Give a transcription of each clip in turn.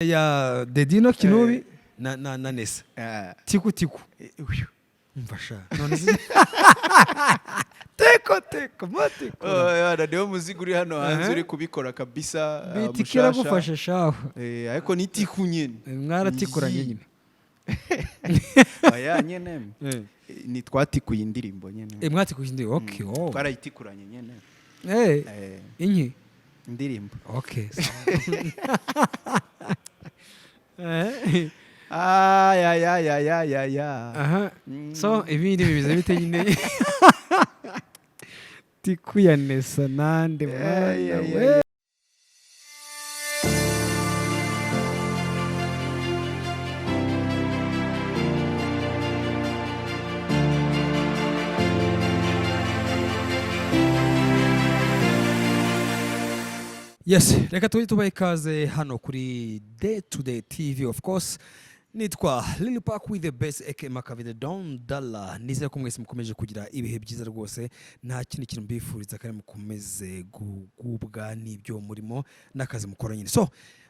ya Dedino Kinubi na Nessa tiku mfasha none teko mateko ndio muziki uri hano hanze uri kubikora kabisa bitikira gufasha shaho ariko ni tiku nyine mwaratikura nyine aya nyene ni twatikuye indirimbo nyene mwatikuye indirimbo okay twarayitikuranye nyene inyi indirimbo okay ya so ibindi bibize bite nyine tikuya Nessa nande mwana we. Yes, reka tubaye ikaze hano kuri Day to Day TV of course. Nitwa Lil Park with the best aka Makavide Don Dalla. Nizere ko mwese mukomeje kugira ibihe byiza rwose. Nta kindi kintu mbifuriza kandi mukomeze gubwa n'ibyo murimo n'akazi mukora nyine. So,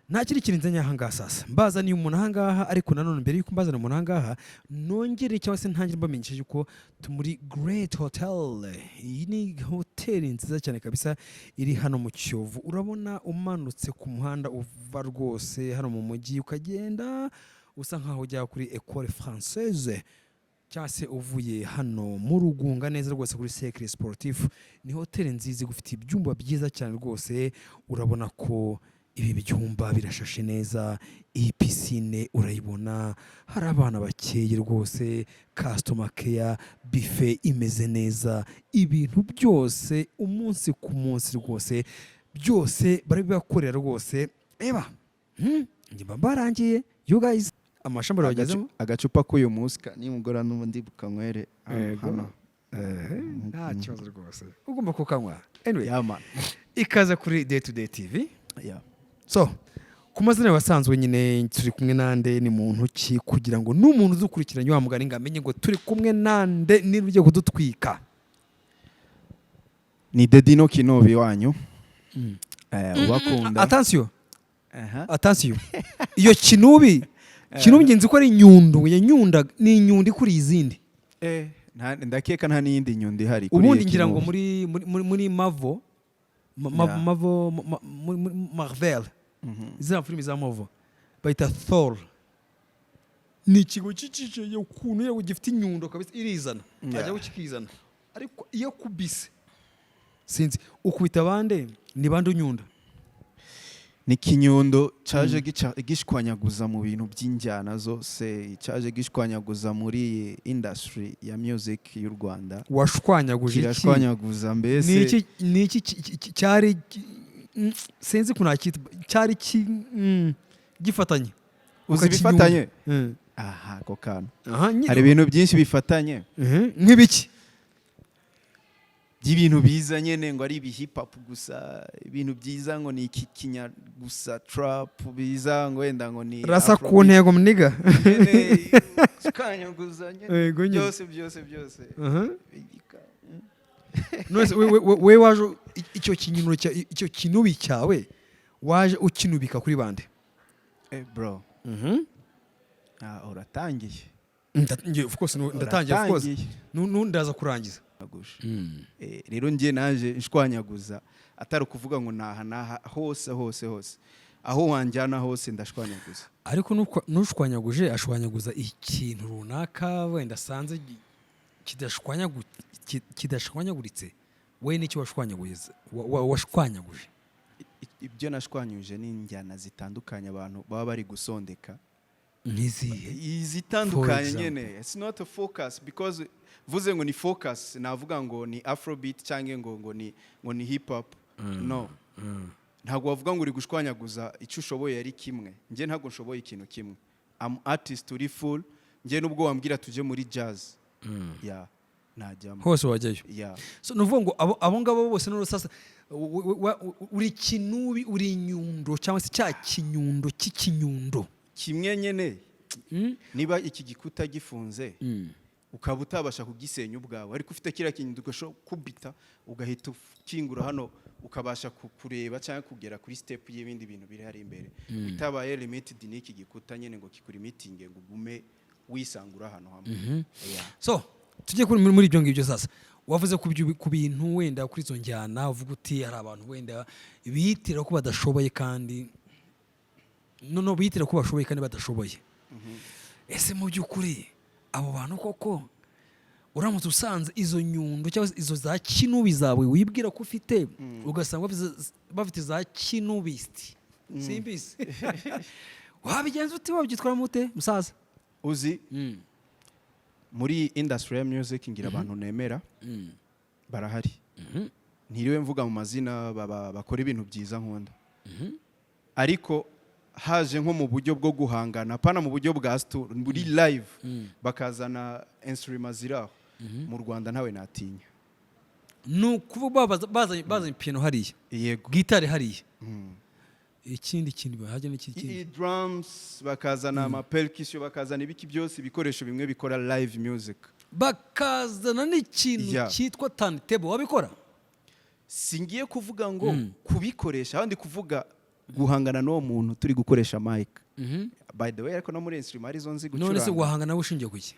nta kindi kintu nzanya hanga sasa. Mbazaniye umuntu hangaha ariko nanone mbere yuko mbazana umuntu hangaha nongere cyangwa se ntangire mbamenyesha yuko tumuri Great Hotel. Iyi ni hoteli nziza cyane kabisa iri hano mu Kiyovu. Urabona umanutse ku muhanda uva rwose hano mu mujyi ukagenda usa nkaho ujya kuri École Française cyangwa se uvuye hano mu Rugunga neza rwose kuri Cercle Sportif. Ni hoteli nziza igufite ibyumba byiza cyane rwose. Urabona ko ibi byumba birashashe neza, iyi piscine urayibona, hari abana bakeye rwose, customer care, buffet imeze neza, ibintu byose umunsi ku munsi rwose byose bari bakorera rwose. Eba njye barangiye you guys amashambara bagezemo agacupa k'uyu musika nimugora n'ubundi bukanywere hano nta kibazo rwose ugomba kukanywa. Anyway man ikaza kuri Day to Day TV. So ku mazina wasanzwe nyine turi kumwe nande ni muntu ki kugira ngo n'umuntu uzukurikiranye wa mugani ngamenye ngo turi kumwe nande n'iruje kudutwika. Ni Dedino Kinubi wanyu ubakunda. Attention iyo Kinubi ngenzi ko ari inyundo ni inyundi kuri izindi ndakeka nta n'iyindi nyundi hari kuri ubundi ngira ngo muri Marvel za filimi za Marvel bayita Thor. Ni ikigo ciciye ukuntu yo gifite inyundo kabisa irizana ajya gukikizana ariko iyo kubise sinzi ukubita bande ni bande unyunda ni kinyundo caje gishwanyaguza mu bintu by'injyana zose, caje gishwanyaguza muri industry ya music y'u Rwanda. Washwanyaguje iki? Kirashwanyaguza mbese niki cyari senzi kunakita cyari gifatanye. Uzi bifatanye? Aha ko kana. Hari ibintu byinshi bifatanye. Nk'ibiki? Ibintu biza nyene ngo ari hip hop gusa, ibintu byiza ngo ni ikikinya gusa, trap biza ngo wenda ngo ni rasa ku ntego mniga kanya guza nyene byose we waje icyo kinubi cyawe waje ukinubika kuri bande bro uratangiye of course ndatangiye of course ndaza kurangiza rero ngiye naje nshwanyaguza atari kuvuga ngo naha hose aho wanjyana hose ndashwanyaguza. Ariko nushwanyaguje ashwanyaguza ikintu runaka wenda sanze kidashwanyaguritse we n'iki washwanyaguje ibyo nashwanyuje ni injyana zitandukanye abantu baba bari gusondeka izitandukanye nyene. It's not a focus because vuze ngo ni focus navuga ngo ni afrobeat cyangwa ngo ni hip hop no ntago wavuga ngo uri gushwanyaguza icyo ushoboye ari kimwe. Nje ntago nshoboye ikintu kimwe. I'm artist uri full. Nje nubwo wambwira tuje muri jazz najyamo hose wajyayo. So nuvuga ngo abo ngabo bose no sasa uri Kinubi uri inyundo cyangwa se cya kinyundo cy'ikinyundo kimwe nyene. Niba iki gikuta gifunze ukaba utabasha kugisenya ubwawe ariko ufite kira kintu ugasho kubita ugahita ukingura hano ukabasha kureba cyangwa kugera kuri step y'ibindi bintu biri hari imbere bitabaye limited n'iki gikuta nyene ngo kikurimeeting ngo gume wisangura hano hamwe. So tujye muri ibyo ngibyo sasa wavuze ku bintu wenda kuri izo njyana uvuga uti hari abantu wenda bitira ko badashoboye kandi no bitira ko bashoboye kandi badashoboye. Ese mu by'ukuri abo bantu koko uramutse usanze izo nyundo cyangwa izo za kinubi zawe wibwira ko ufite ugasanga bafite za kinubist simbisi wabigenza uti wabyitwara mute musaza uzi muri industry ya music ngira abantu nemera barahari ntiriwe mvuga mu mazina bakora ibintu byiza nkunda ariko haje nko mu buryo bwo guhangana pana mu buryo bwa studio muri live bakazana instruments ziraho mu Rwanda ntawe natinya nukuvuga bazanye piano hariya yego gitare hariya ikindi bahaje n'ikindi drums bakazana ama percussion bakazana ibiki byose ibikoresho bimwe bikora live music bakazana n'ikintu cyitwa turntable wabikora singiye kuvuga ngo kubikoresha abandi kuvuga guhangana n'uwo muntu turi gukoresha mic by the way ariko no muri instrument ari zo nzi gucuranga none se guhangana nawe ushingiye kuki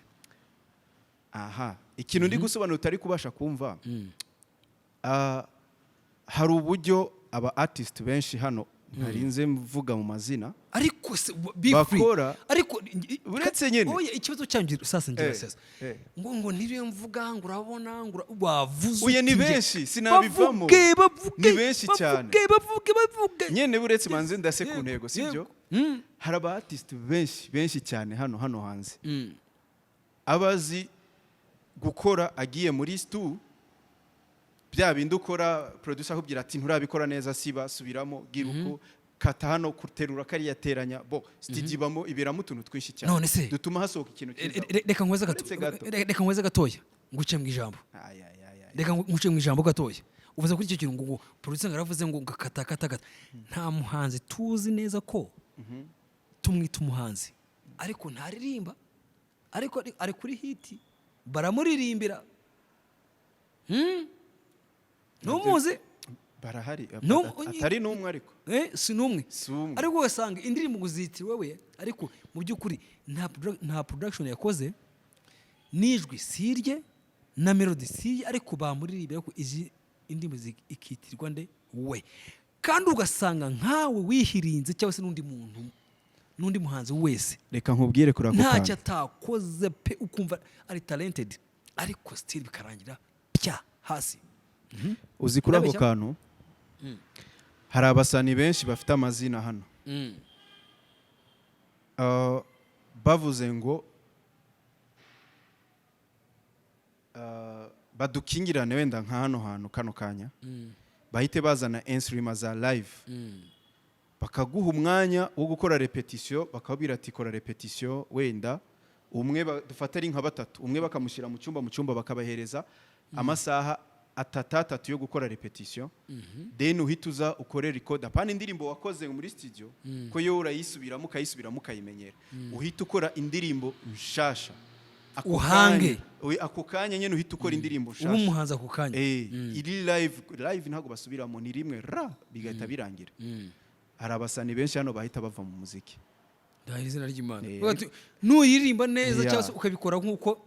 ikintu ndi gusobanura utari kubasha kumva hari uburyo aba artist benshi hano ntarinze mvuga mu mazina ariko bakora ariko uretse nyene oya ikibazo cyanjye sasa ngira sasa ngo ntiriwe mvuga ngo urabona ngo wavuze uye ni benshi sinabivamo ni benshi cyane bavuge nyene buretse manze ndase ku ntego sibyo hari aba artist benshi cyane hano hanze abazi gukora agiye muri stu bya bindi ukora producer akubwira ati nturabikora neza siba subiramo giruko kata hano kuterura kari yateranya studio ibiramo utuntu twinshi cyane none se dutuma hasohoka ikintu cyiza reka nkweze gatoya nguce mu ijambo reka nguce mu ijambo gatoya uvuze kuri icyo kintu ngo producer ngaravuze ngo kata nta muhanzi tuzi neza ko tumwita umuhanzi ariko ntaririmba ariko ari kuri hit baramuririmbira numuzi barahari atari numwe ariko si numwe ariko wasanga indirimbo guzitiriwe we ariko mu by'ukuri nta production yakoze nijwi sirye na melody sirye ariko bamuririmbira ko izi indirimbo ikitirwa nde we kandi ugasanga nkawe wihirinze cyangwa se n'undi muhanzi wese reka nkubwire kuri ako ntacyo atakoze pe ukumva ari talented ariko still bikarangira pya hasi uzi kuri ako kantu hari abasani benshi bafite amazina hano bavuze ngo badukingirane wenda nka hano hantu kano kanya bahite bazana instruments za live bakaguha umwanya wo gukora repetition bakabwira ati kora repetition wenda umwe dufata ari nka batatu umwe bakamushyira mu cyumba bakabahereza amasaha atatu yo gukora repetition then uhituza ukore record apana indirimbo wakoze muri studio ko yo urayisubiramo ukayimenyera uhita ukora indirimbo nshasha uhange ako kanya nyene uhita ukora indirimbo nshasha umuhanza ako kanya iri live ntago basubiramo ni rimwe bigahita birangira hari abasani benshi hano bahita bava mu muziki ndahira izina ry'Imana nuyiririmba neza cyangwa se ukabikora nk'uko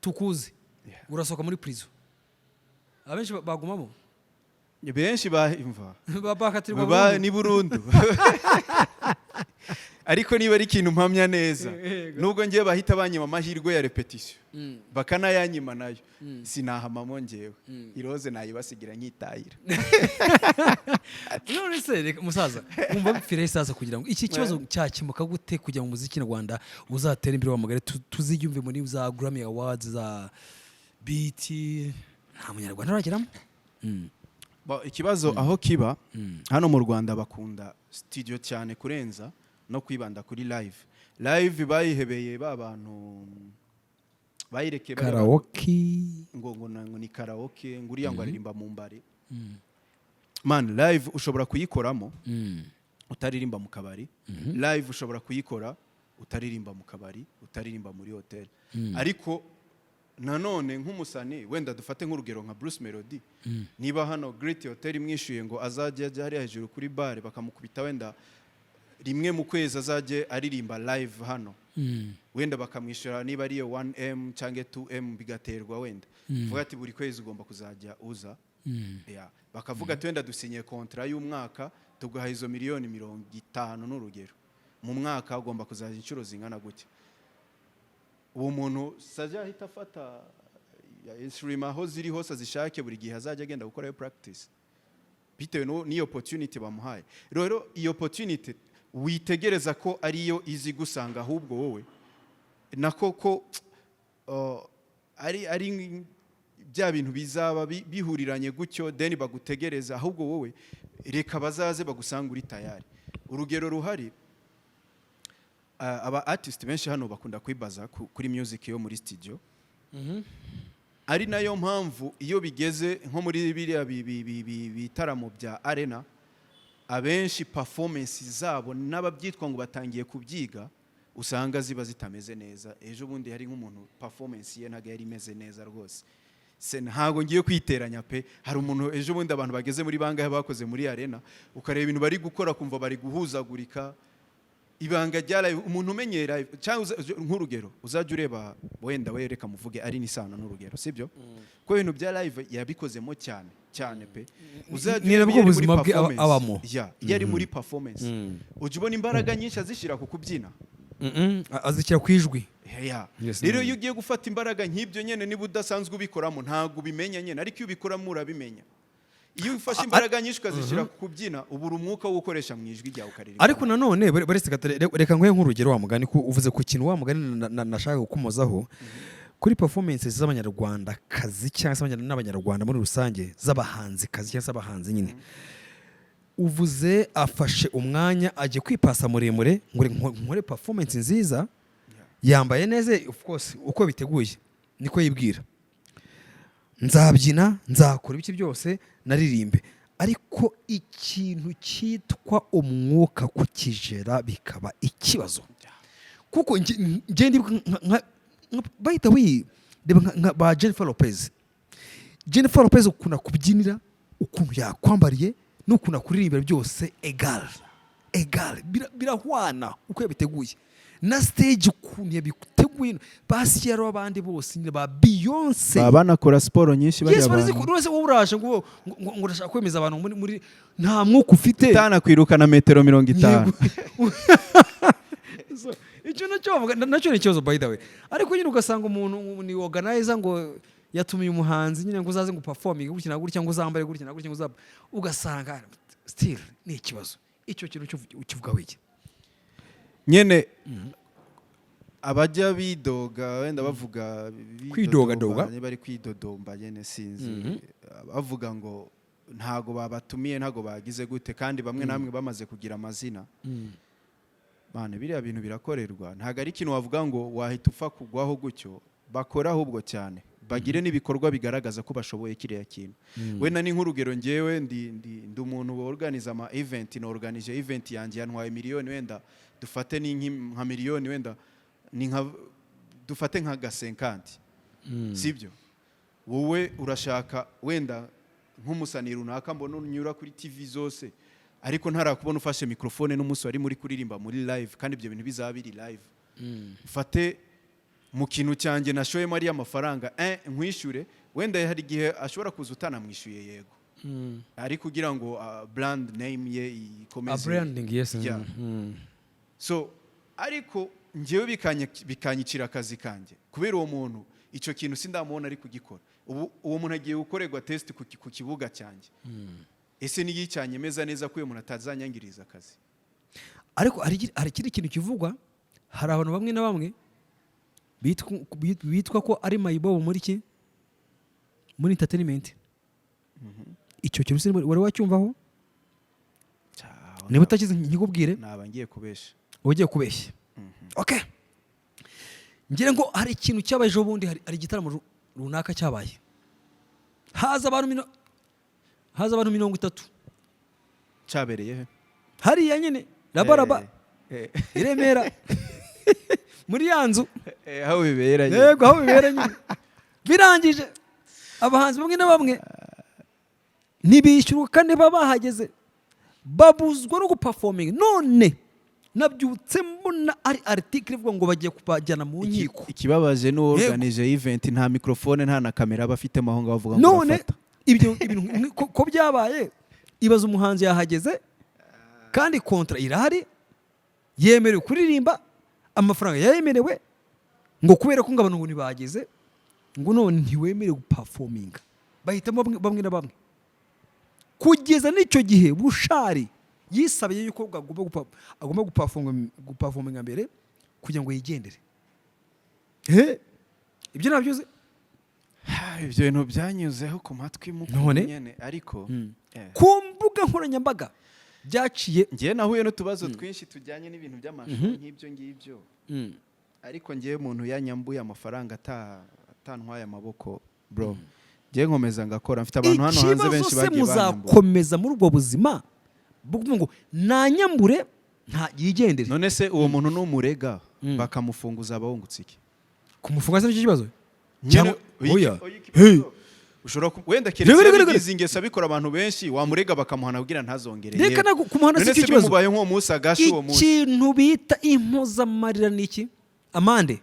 tukuzi urasohoka muri prison abenshi bagumamo benshi bahimva babakatirwa ni burundu ariko niba ari ikintu mpamya neza nubwo ngiye bahita banyima amahirwe ya repetition bakanayanyima nayo sinahamamo ngewe iroze nayibasigira nkitahira none se musaza umva bipfire sasa kugira ngo iki kibazo cyakimuka gute kujya mu muziki Rwanda uzatera imbere wa magare tuziyumve muri za Grammy Awards za BET nta munyarwanda urageramo ikibazo aho kiba hano mu Rwanda bakunda studio cyane kurenza no kwibanda kuri live bayihebeye babantu bayireke karaoke ngo ni karaoke nguriya ngo aririmba mu mbare man live ushobora kuyikoramo utaririmba mu kabari live ushobora kuyikora utaririmba mu kabari utaririmba muri hotel ariko nanone nk'umusani wenda dufate nk'urugero nka Bruce Melody niba hano Great Hotel mwishyuye ngo azajye ajya hariya hejuru kuri bare bakamukubita wenda rimwe mu kwezi azajye aririmba live hano wenda bakamwishyura niba ariyo 1M cyangwa 2M bigaterwa wenda vuga ati buri kwezi ugomba kuzajya uza bakavuga ati wenda dusinye kontra y'umwaka tugaha izo miliyoni 50 n'urugero mu mwaka ugomba kuzajya inshuro zingana gutya uwo muntu sajya ahita afata instrument aho ziri hose azishake buri gihe azajya agenda gukora practice bitewe n'iyo opportunity bamuhaye rero iyo opportunity witegereza ko ariyo izi gusanga ahubwo wowe nako ko ari bya bintu bizaba bihuriranye gutyo then bagutegereza ahubwo wowe reka bazaze bagusanga uri tayari urugero ruhari aba artist benshi hano bakunda kwibaza kuri music yo muri studio ari nayo mpamvu iyo bigeze nko muri biriya bitaramo bya arena abenshi performance zabo n'ababyitwa ngo batangiye kubyiga usanga ziba zitameze neza ejo bundi hari nk'umuntu performance ye ntago yari imeze neza rwose se ntago ngiye kwiteranya pe hari umuntu ejo bundi abantu bageze muri bangahe bakoze muri arena ukareba ibintu bari gukora kumva bari guhuzagurika ibanga ryaraye umuntu umenyera cyangwa nk'urugero uzajya ureba wenda wereka muvuge ari nisana n'urugero sibyo ko ibintu bya live yabikozemo cyane pe uzajya nibwo ubuzima bwe abamo yari muri performance ujye ubona imbaraga nyinshi azishyira ku kubyina azishyira ku ijwi rero iyo ugiye gufata imbaraga nk'ibyo nyene niba udasanzwe ubikoramo ntago ubimenya nyene ariko iyo ubikoramo urabimenya iyo ufashe imbaraga nyinshi ukazishyira ku kubyina ubura umwuka wo gukoresha mu ijwi ryawe ukaririmba ariko nanone reka nkwe nk'urugero wa mugani ko uvuze ku kintu wa mugani nashaka gukomozaho kuri performances z'abanyarwanda kazi cyangwa se n'abanyarwanda muri rusange z'abahanzi kazi cyangwa se abahanzi nyine uvuze afashe umwanya agiye kwipasa muremure ngo nkore performance nziza yambaye neza of course uko biteguye niko yibwira nzabyina nzakora ibiki byose naririmbe ariko ikintu cyitwa umwuka kukijera bikaba ikibazo kuko ngende bahita nka ba Jennifer Lopez ukuna kubyinira ukuntu yakwambariye n'ukuntu kuririmbira byose egal birahwana uko yabiteguye na stage ukuntu yabiteguye basi yaro abandi bose ba Beyonce banakora siporo nyinshi bari abantu rwose wowe uraje ngo urashaka kwemeza abantu muri nta mwuka ufite kwirukana metero 50 icyo nacyo ni ikibazo by the way ariko nyine ugasanga umuntu ni organizer ngo yatumiye umuhanzi nyine ngo uzaze ngo performing gutya gutya ngo uzambare gutya gutya ngo ugasanga still ni ikibazo icyo kintu ukivuga wiki nyene abajya bidoga wenda bavuga kwidoga bari kwidodomba nyene sinzi bavuga ngo ntago babatumiye ntago bagize gute kandi bamwe namwe bamaze kugira amazina bane biriya bintu birakorerwa ntago ari ikintu wavuga ngo wahita upfa kugwaho gutyo bakora ahubwo cyane bagire n'ibikorwa bigaragaza ko bashoboye kiriya kintu wenda ni nk'urugero ngewe ndi umuntu organize ama event no organize event yanjye yantwaye miliyoni wenda dufate ni nka miliyoni wenda ni nka dufate nka 50 sibyo wowe urashaka wenda nk'umusani runaka mbona unyura kuri TV zose ariko ntarakubona ufashe microphone n'umunsi ari muri kuririmba muri live kandi ibyo bintu bizabiri live ufate mu kintu cyanjye nashoyemo ari amafaranga nkwishyure wenda hari gihe ashobora kuza utanamwishyuye yego ari kugira ngo brand name ye ikomeze branding yes so ariko ngewe bikanyicira akazi kanjye kubera uwo muntu icyo kintu sindamubona ari kugikora uwo muntu agiye gukorerwa test ku kibuga cyanjye ese ni yicanye meza neza ko uyu muntu atazanyangiriza akazi ariko hari kiri kintu kivugwa hari abantu bamwe na bamwe bitwa ko ari mayibobo muri entertainment icyo kintu wari wacyumvaho niba utakize nkikubwire naba ngiye kubesha ugiye kubeshya okay ngira ngo hari ikintu cyabaye ejo bundi hari igitaramo runaka cyabaye haza abantu 30 cyabereye he hariya nyine rabaraba iremera muri yanzu aho bibera yego aho bibera nyine birangije abahanzi bamwe na bamwe ntibishyurwa kandi baba bahageze babuzwa no guperforming. None nabyutse mbona ari article ivuga ngo bagiye kubajyana mu nkiko. Ikibabaje no organize event nta microphone nta na kamera bafite aho ngaho bavuga ngo none bafata. ibintu ko byabaye ibaza umuhanzi yahageze kandi kontra irahari yemerewe kuririmba amafaranga yayemerewe ngo kubera ko ngabano ngo nibageze ngo none ntiwemerewe guperforminga bahitamo bamwe na bamwe kugeza n'icyo gihe Bushari yisabiye yuko agomba guperforminga mbere kugira ngo yigendere. Ibyo nabyuze ibyo bintu byanyuzeho ku matwi mu nyene ariko ku mbuga nkoranyambaga byaciye. Ngiye nahuye n'utubazo twinshi tujyanye n'ibintu by'amashusho nk'ibyo ngibyo, ariko ngiye umuntu yanyambuye amafaranga atantwaye amaboko bro, ngiye nkomeza ngakora. Mfite abantu hano hanze benshi bagiye banyambura. muzakomeza muri ubwo buzima buvuga ngo nanyambure nta yigendere. None se uwo muntu n'umurega bakamufunguza abahungutse iki? Kumufunga se ikibazo cyangwa oya ushobora wenda keretse izi ngeso abikora abantu benshi wamurega bakamuhana kugira ntazongere. Reka na kumuhana si ikibazo. Mubaye nko munsi agashi uwo munsi. Ikintu bita impozamarira niki? Amande.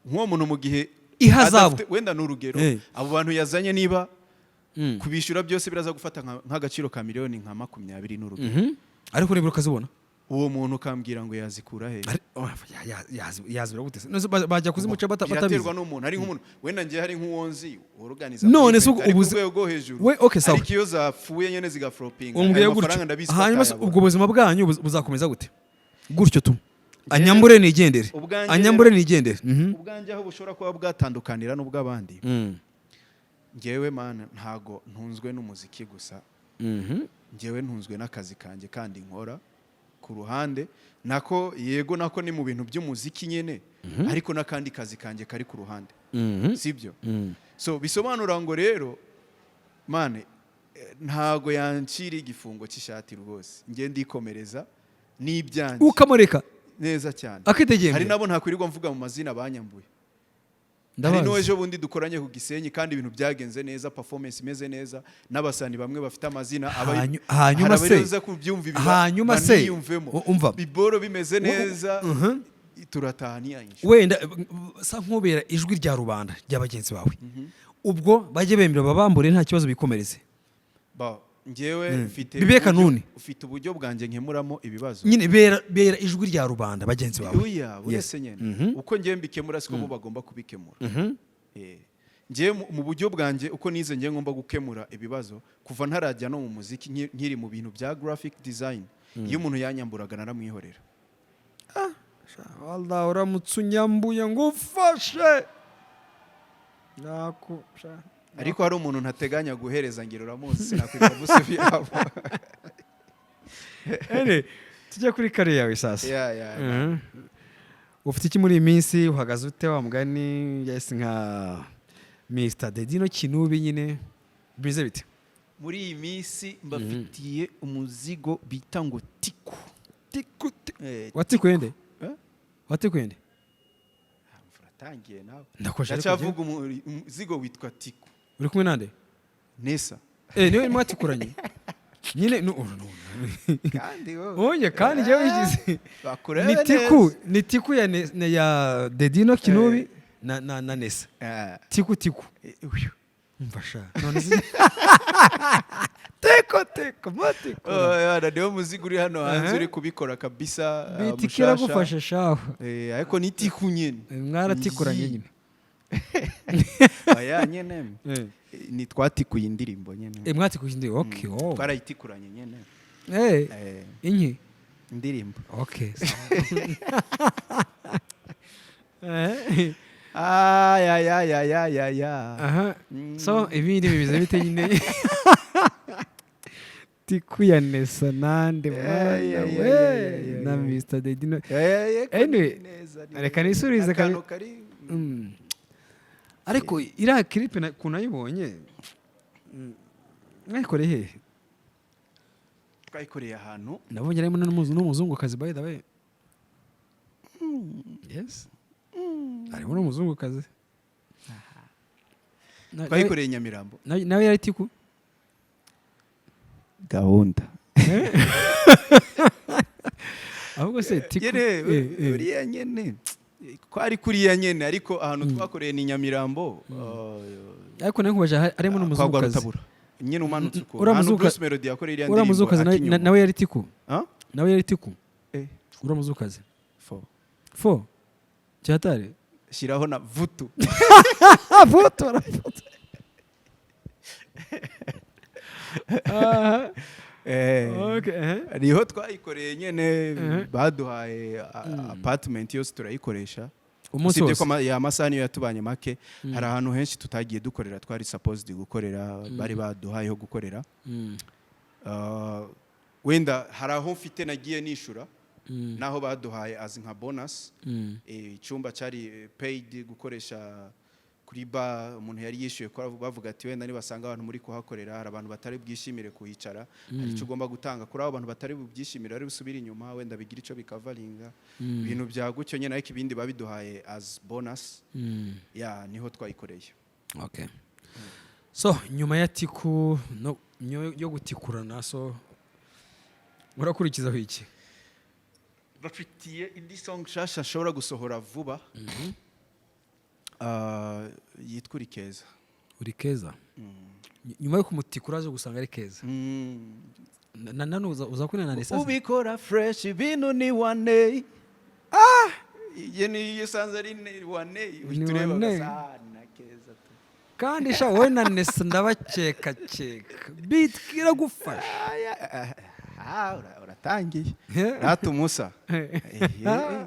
Nko muntu mu gihe ihazabu wenda n'urugero abo bantu yazanye niba kubishyura byose biraza gufata nk'agaciro ka miliyoni nka 20 n'urugero. Ariko nibura ukazibona uwo muntu ukambwira ngo yazikura he? yazibura gute? Bajya kuzimuca batabizi. Biraterwa n'umuntu. Ari nk'umuntu wenda ngiye hari nk'uwonzi organize none se ubuze bwo hejuru. We okay sawa. Ariko iyo zapfuye nyene zigaflopinga amafaranga ndabisika. Hanyuma ubwo buzima bwanyu buzakomeza gute? Gutyo tu anyambure nigendere. Anyambure nigendere. Ubwanje aho bushobora kuba bwatandukanira n'ubw'abandi. Ngewe man ntago ntunzwe n'umuziki gusa. Ngewe ntunzwe n'akazi kanje kandi nkora ku ruhande nako yego nako ni mu bintu by'umuziki nyene ariko nakandi kazi kanje kari ku ruhande. Sibyo? So bisobanura ngo rero mane ntago yancira igifungo cy'ishati rwose. Ngiye ndikomereza n'ibyanje. Ukamureka neza cyane. Akitegenge. Hari nabo ntakwirirwa mvuga mu mazina banyambuye. Hari n'ejo bundi dukoranye ku Gisenyi kandi ibintu byagenze neza, performance imeze neza, n'abasani bamwe bafite amazina hanyuma se umva biboro bimeze neza turatahaniye. Wenda sa nkubera ijwi rya rubanda ry'abagenzi bawe ubwo bajye bemera babambure nta kibazo bikomereze. Ngewe mfite bibe kanuni ufite uburyo bwanjye nkemuramo ibibazo nyine bera ijwi rya rubanda bagenzi bawe. Oya wese nyene uko ngiye mbikemura siko bo bagomba kubikemura. Ngiye mu buryo bwanjye uko nize ngiye ngomba gukemura ibibazo kuva ntarajya no mu muziki nkiri mu bintu bya graphic design. Iyo umuntu yanyamburaga naramwihorera. Allah uramutse unyambuye ngo ufashe nako ariko hari umuntu ntateganya guhereza ngiro uramuzi sinakwirwa musubiramo. Tujye kuri kare yawe sasa. Ufite iki muri iminsi uhagaze ute wa mugani yesi nka Mr. Dedino Kinubi nyine bize bite? Muri iyi minsi mbafitiye umuzigo bita ngo tiku. Watikwende? Watikwende? Tangiye nawe. Ndachavuga umuzigo witwa tiku. Uri kumwe nande? Nessa. Niwe mwatikuranye. Nyine kandi oye kandi je wigize. Ni tiku ya Dedino Kinubi na Nessa. Tiku. Mfasha. None teko matiko. Ndio muzigo uri hano hanze uri kubikora kabisa. Bitikira gufasha shaho. Ariko ni tiku nyene. Mwaratikuranye nyine. Aya nyene. Ni twatikuye indirimbo nyene. Mwatikuye indirimbo. Okay. Twarayitikuranye nyene. Inyi indirimbo. Okay. Ya. So ibindi bibize bite nyine. Tiku ya Nessa nande mwana we na Mr. Dedino. Anyway, reka nisurize kari. Ariko iriya clip kunayibonye mwayikoreye hehe? Twayikoreye ahantu nabonye arimo n'umuzungukazi by the way. Yes. Arimo n'umuzungukazi. twayikoreye Nyamirambo nawe yari tiku gahunda ahubwo se tiku uriya nyene kwari kuriya nyene ariko ahantu twakoreye ni Nyamirambo ariko nawe nkubaje arimo n'umuzukazi nyene umanutse uko hano Bruce Melody yakoreye iriya ndirimbo uramuzukazi nawe yari tiku nawe yari tiku uramuzukazi 4 cyatare shiraho na vutu vutu niho twayikoreye nyene baduhaye apartment yose turayikoresha usibye ko amasaha niyo yatubanye make hari ahantu henshi tutagiye dukorera twari supposed gukorera bari baduhayeho gukorera wenda hari aho mfite nagiye nishura naho baduhaye azi nka bonus icyumba cyari paid gukoresha kuri ba umuntu yari yishyuye ko bavuga ati wenda nibasanga abantu muri kuhakorera hari abantu batari bwishimire kuhicara hari icyo ugomba gutanga kuri abo bantu batari bubyishimire ari busubira inyuma wenda bigira icyo bikavaringa ibintu bya gutyo nyene ariko ibindi babiduhaye as bonus niho twayikoreye. Okay. So nyuma ya tiku yo gutikurana so murakurikizaho iki? Bafitiye indi song shasha nshobora gusohora vuba yitwa Urikeza. Urikeza? Nyuma yo kumutikura aje gusanga ari keza. Nano uzakuna na Nessa ubikora fresh ibintu ni one yeni yisanze ari one utureba gasana keza tu kandi sha wowe na Nessa ndabaceka beat kiragufasha uratangiye ratumusa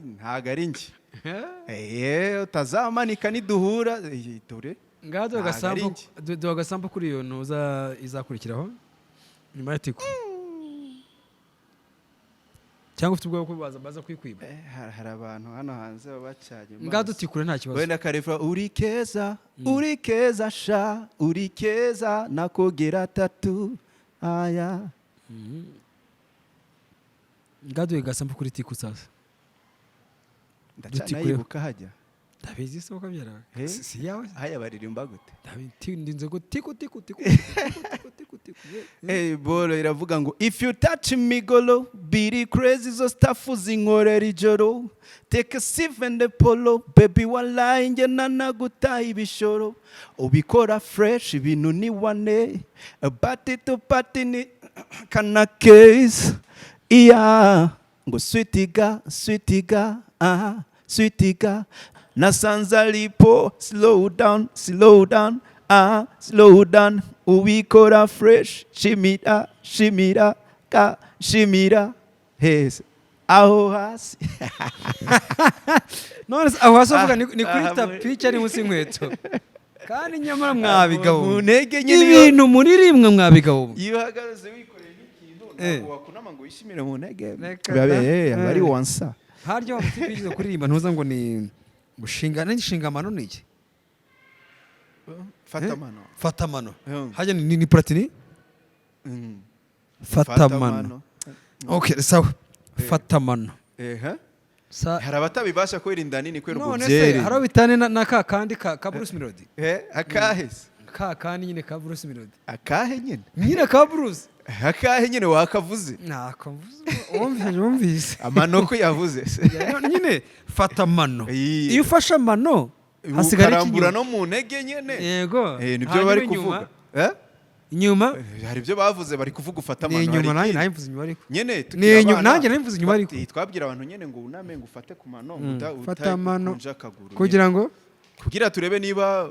ntago ari nge utazamanika niduhura dore ngado gasampo kuri iyo ntuza izakurikiraho nyuma ya tiku cyangwa ufite ubwo baza kwikwiba hari abantu hano hanze babacyanye ngado tikure nta kibazo wenda karefa urikeza sha urikeza nakogera tatu aya ngado gasampo kuri tiku sasa ndacanayibuka hajya ndabizi se uko byarawe si yawe haya baririmba gute ndinze ngo tiku bolo iravuga ngo if you touch me golo biri crazy zo stuff zinkorera ijoro take a sip and the polo baby wallahi nge nanaguta ibishoro ubikora fresh ibintu ni one party to party ni kana case ngo sweetiga sweetiga nasanza lipo slow down ubikora fresh shimira heza aho hasi none aho hasi uvuga ni kuri tapi cyari munsi inkweto kandi nyamara mwabigabo munege ibintu muri rimwe mwabigabo iyo hagaze wikoreye ikintu ntabwo wakunama ngo wishimire munege bari wansa haryo bafite kuririmba ntuza ngo ni mushingamano niki fatamano haje ni platini fatamano okay sawa fatamano hari abatabibasha kwirinda nini kwera ubwo byeri hari bitane na kandi ka Bruce Melody akahese kandi nyine ka Bruce Melody akahe nyine ka Bruce akahe nyine wakavuze nakavuze wumvise amano ko yavuze nyine fatamano iyo ufashe amano hasigara ikinyuma no mu ntege nyene yego nibyo bari kuvuga inyuma hari ibyo bavuze bari kuvuga ufata amano inyuma nanjye mvuze inyuma ariko nyene nanjye mvuze inyuma ariko twabwira abantu nyene ngo uname ngo ufate ku mano ufata amano kugira turebe niba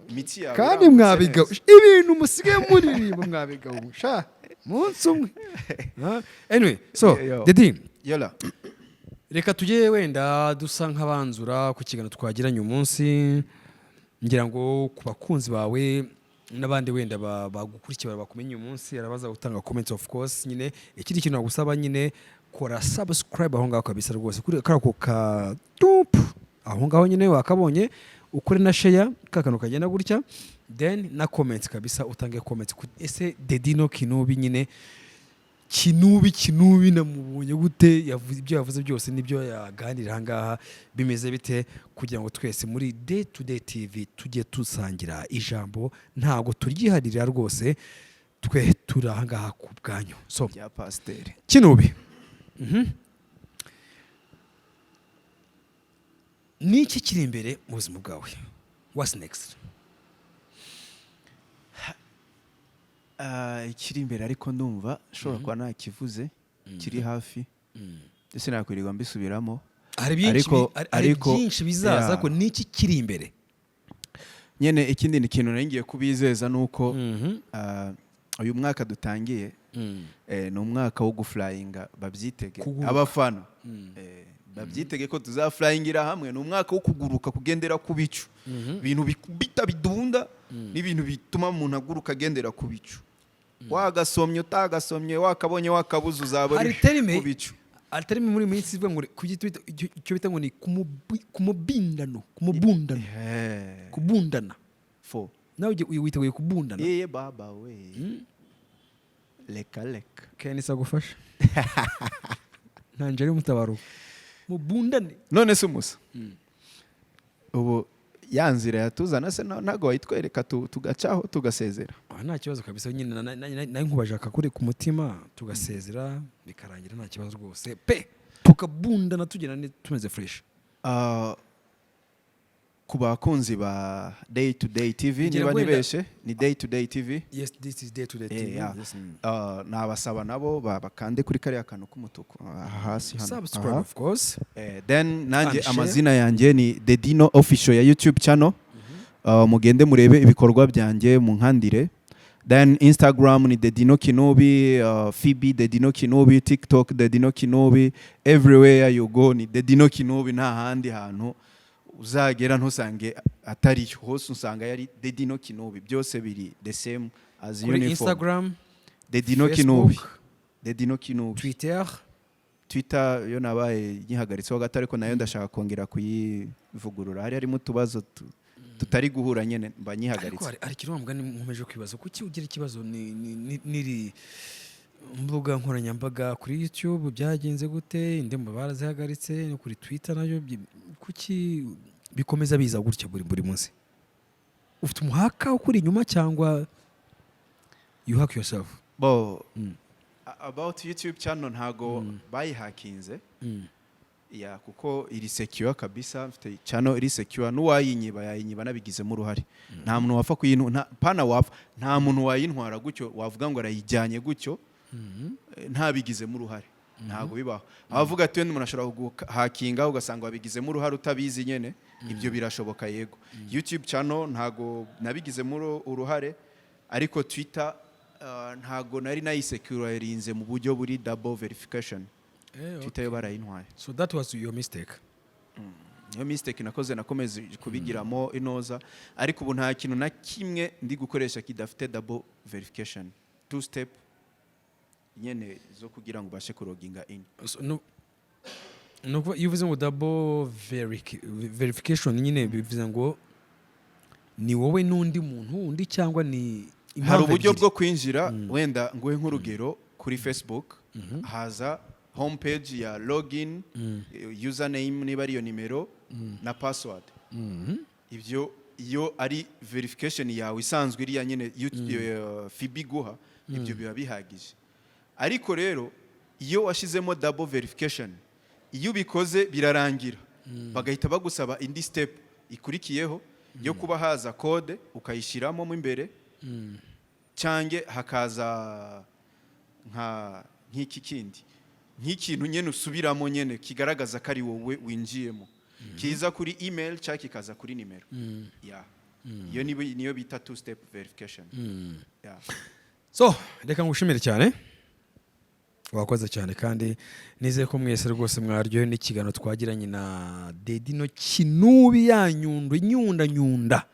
imitsi yawe kandi mwabigabo ibintu musigaye muririmba mwabigabo sha munsi umwe anyway so Dedi yola reka tujye wenda dusa nk'abanzura ku kiganiro twagiranye umunsi ngira ngo ku bakunzi bawe n'abandi wenda bagukurikiye bakumenye umunsi arabaza gutanga comments of course nyine ikindi kintu nagusaba nyine kora subscribe aho ngaho kabisa rwose kuri karako ka top aho ngaho nyine wakabonye ukore na share kakano kagenda gutya then na comments kabisa utange comments ese Dedi no Kinubi nyine Kinubi namubonye gute, ibyo yavuze byose nibyo yaganira aha ngaha, bimeze bite kugira ngo twese muri Day to Day TV tujye tusangira ijambo, ntabwo turyiharira rwose, twe turi aha ngaha ku bwanyu. So ya pasiteri Kinubi, niki kiri imbere mu buzima bwawe? What's next? ikiri imbere ariko ndumva ushobora kuba ntakivuze kiri hafi ndetse nakwirirwa mbisubiramo. Hari byinshi bizaza, ariko niki kiri imbere? Nyene ikindi ni ikintu nari ngiye kubizeza nuko uyu mwaka dutangiye ni umwaka wo guflyinga, babyitege abafana, babyitege ko tuzaflyingira hamwe. Ni umwaka wo kuguruka, kugendera ku bicu, ibintu bikubita bidunda n'ibintu bituma umuntu aguruka agendera ku bicu. Wagasomye utagasomye, wakabonye wakabuze, uzaba ari ku bicu. Alterime muri minsi ivuga ngo icyo bita ngo ni kumubundana fo. Nawe witeguye kubundana? Baba we leka Nessa gufasha ntanjye ari mutabaruka mubundane. None se umusa ubu ya nzira yatuzana se ntago wayitwereka tugacaho tugasezera? Nta kibazo kabisa, nyine nayo nkubajaka kuri ku mutima, tugasezera bikarangira nta kibazo rwose pe, tukabundana tugenda tumeze fresh. Ku bakunzi ba Day to Day TV, niba nibeshe ni Day to Day TV. Yes, this is Day to Day TV. Nabasaba nabo bakande kuri kariya kantu k'umutuku hasi hano, subscribe of course. Then nanjye amazina yanjye ni Dedino Official ya YouTube channel. Mugende murebe ibikorwa byanjye mu nkandire. Then Instagram ni Dedino Kinubi, Phoebe Dedino Kinubi, TikTok Dedino Kinubi, everywhere you go ni Dedino Kinubi, nta handi hantu uzagera ntusange atari hose, usanga yari Dedino Kinubi, byose biri the same as uniform. Instagram Dedino Kinubi, Dedino Kinubi. Twitter yo nabaye nyihagaritseho gato, ariko nayo ndashaka kongera kuyivugurura. Harimo utubazo tutari guhura nyene mba nyihagaritse. Ariko ari kirwa mugani nkomeje kwibaza kuki ugira ikibazo niri mbuga nkoranyambaga kuri YouTube byagenze gute, indembo barazihagaritse, no kuri Twitter nayo kuki bikomeza biza gutya buri munsi? Ufite umuhaka ukuri inyuma cyangwa you hack yourself? About YouTube channel ntago bayihakinze. Kuko iri secure kabisa, mfite channel iri secure, n'uwayinyiba yayinyiba nabigizemo uruhare. Nta muntu wapfa nta muntu wayintwara gutyo wavuga ngo arayijyanye gutyo ntabigizemo uruhare, ntago bibaho. Abavuga ati umuntu ashobora guhakinga ugasanga wabigizemo uruhare utabizi nyene, ibyo birashoboka yego. YouTube channel ntago nabigizemo uruhare, ariko Twitter ntago nari nayisecure rinze mu buryo buri double verification. Twitter yo barayintwaye. So that was your mistake? Iyo mistake nakomeze kubigiramo inoza, ariko ubu nta kintu na kimwe ndi gukoresha kidafite double verification, two step nyene zo kugira ngo bashe kuroginga in. So, no yuvuze ngo double verification nyine bivuze ngo ni wowe n'undi muntu undi cyangwa ni hari uburyo bwo kwinjira. Wenda nguhe nk'urugero kuri Facebook, haza homepage ya login, username niba ariyo nimero na password. Ibyo iyo ari verification yawe isanzwe iriya nyene Phoebe guha, ibyo biba bihagije. Ariko rero iyo washizemo double verification, iyo ubikoze birarangira, bagahita bagusaba indi step ikurikiyeho yo kuba haza code ukayishiramo mu imbere, cyange hakaza nk'iki kindi nk'ikintu nyene usubiramo nyene kigaragaza ko ari wowe winjiyemo, kiza kuri email cyangwa kikaza kuri nimero. Iyo niyo bita two step verification. So reka ngushimire cyane, wakoze cyane, kandi nizeye ko mwese rwose mwaryohewe n'ikiganiro twagiranye na Dedino Kinubi, ya nyunda.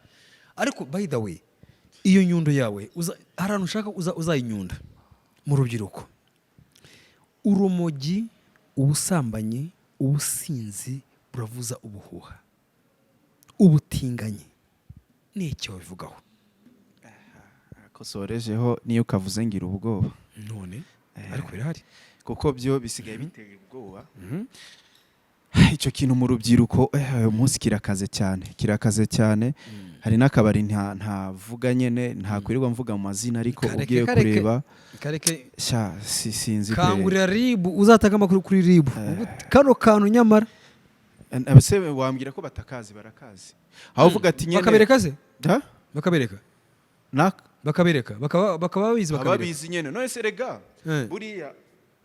Ariko by the way, iyo nyundo yawe ahantu ushaka uzayinyunda mu rubyiruko, urumogi, ubusambanyi, ubusinzi buravuza ubuhuha, ubutinganyi, n'icyo bivugaho? Kosorejeho niyo kavuze ngira ubwoba. None ariko birahari kuko byo bisigaye biteye ubwoba. Icyo kintu mu rubyiruko uyu munsi kirakaze cyane. Hari n'akabari ntavuga nyine ntakwirirwa mvuga mu mazina ariko ugiye kureba sinzi kangurira RIB uzatanga amakuru kuri RIB kano kantu nyamara abase wambwira ko batakazi barakazi aho uvuga ati nyene bakabereka se bakabereka bakaba babizi nyene none se rega buriya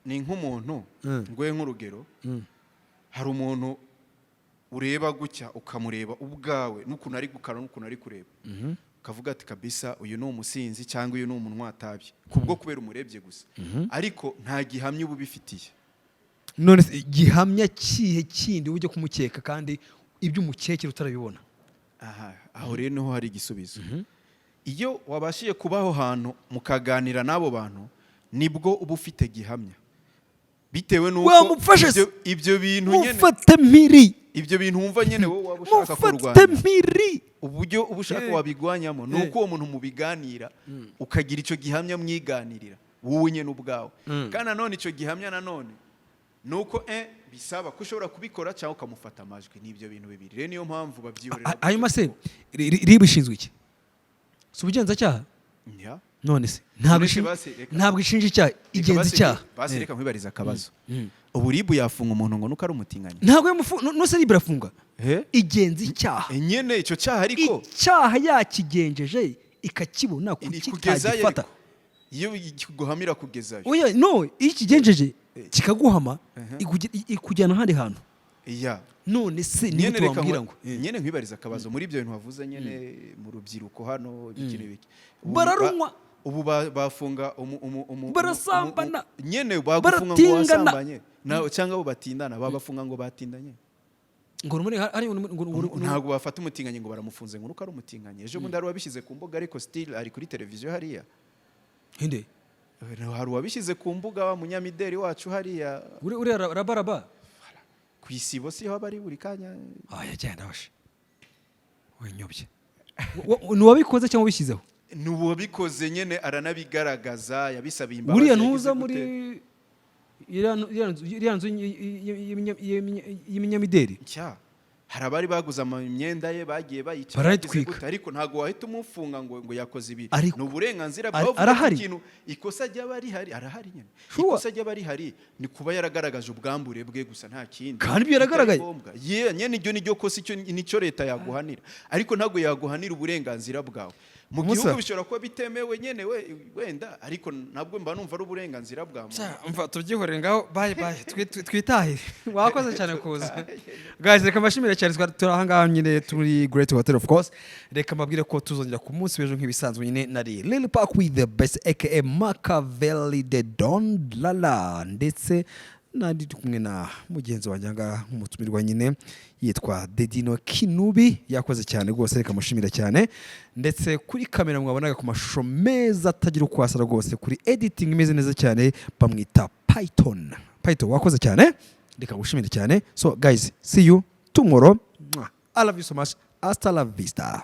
ni nk'umuntu ngwe nk'urugero hari umuntu ureba gutya ukamureba ubwawe n'ukuntu ari gukara n'ukuntu ari kureba ukavuga ati kabisa uyu ni umusinzi cyangwa uyu ni umuntu watabye kubwo kubera umurebye gusa ariko nta gihamya ubu bifitiye. None gihamya kihe kindi ujye kumukeka kandi ibyo umukekera utarabibona? Aho rero niho hari igisubizo. Iyo wabashiye kubaho hantu mukaganira n'abo bantu nibwo uba ufite gihamya bitewe nuko ibyo bintu nyene mufate mpiri ibyo bintu wumva nyene wowe waba ushaka kurwanya mufate mpiri uburyo uba ushaka wabigwanyamo nuko uwo muntu mubiganira ukagira icyo gihamya mwiganirira wowe nyene ubwawe kandi none icyo gihamya nanone nuko bisaba ko ushobora kubikora cyangwa ukamufata amajwi n'ibyo bintu bibiri rero niyo mpamvu babyihorera. Hanyuma se RIB ishinzwe iki? Si ubugenzacyaha? None se ntabwo ishinja icyaha igenza icyaha. Basi reka nkwibariza akabazo ubu RIB yafunga umuntu ngo nuko ari umutinganyi? Ntabwo no se RIB irafunga igenza icyaha nyene icyo cyaha ariko icyaha yakigenjeje ikakibona kugifata iyo guhamira kugezayo oya no ikigenjeje kikaguhama ikujyana ahandi hantu. None se niyo twambwira ngo nyene nkwibariza akabazo muri ibyo bintu wavuze nyene mu rubyiruko hano bikine biki bararunywa ubu bafunga barasambana nyene bagufunga ngo wasambanye nawe cyangwa abo batindana babafunga ngo batindanye ngo muri ari ntabwo bafata umutinganye ngo baramufunze ngo nuko ari umutinganye ejo bundi ari wabishyize ku mbuga ariko still ari kuri televiziyo hariya inde hari wabishyize ku mbuga wa munyamideli wacu hariya uri rabaraba ku isibo si ho bari buri kanya yagenda washe wenyobye nuwabikoze cyangwa ubishyizeho nuwabikoze nyene aranabigaragaza yabisabiye imbabazi uriya ntuza muri iriya nzu y'iminyamideli hari abari baguze imyenda ye bagiye bayicara ariko ntago wahita umufunga ngo yakoze ibi ni uburenganzira bwawe ikintu ikosa ry'aba rihari arahari nyine ikosa ry'aba rihari ni kuba yaragaragaje ubwambure bwe gusa nta kindi kandi ibyo yaragaragaye nyene iryo niryo kosa nicyo leta yaguhanira ariko ntago yaguhanira uburenganzira bwawe mu gihugu bishobora kuba bitemewe nyene wenda ariko ntabwo mba numva ari uburenganzira bwa muntu mva tubyihorere ngaho bye twitahire wakoze cyane kuza guys reka mbashimire cyane turahangaha nyine turi Great Hotel of course reka mbabwire ko tuzongera ku munsi w'ejo nk'ibisanzwe nyine nari Lil Park with the best aka Machiavelli the Don Lala ndetse nandi kumwe na mugenzi wanjye ngaha nk'umutumirwa nyine yitwa Dedino Kinubi yakoze cyane rwose reka mushimira cyane ndetse kuri kamera mwabonaga ku mashusho meza atagira uko asara rwose kuri editing imeze neza cyane bamwita Python wakoze cyane reka gushimira cyane so guys see you tomorrow I love you so much hasta la vista.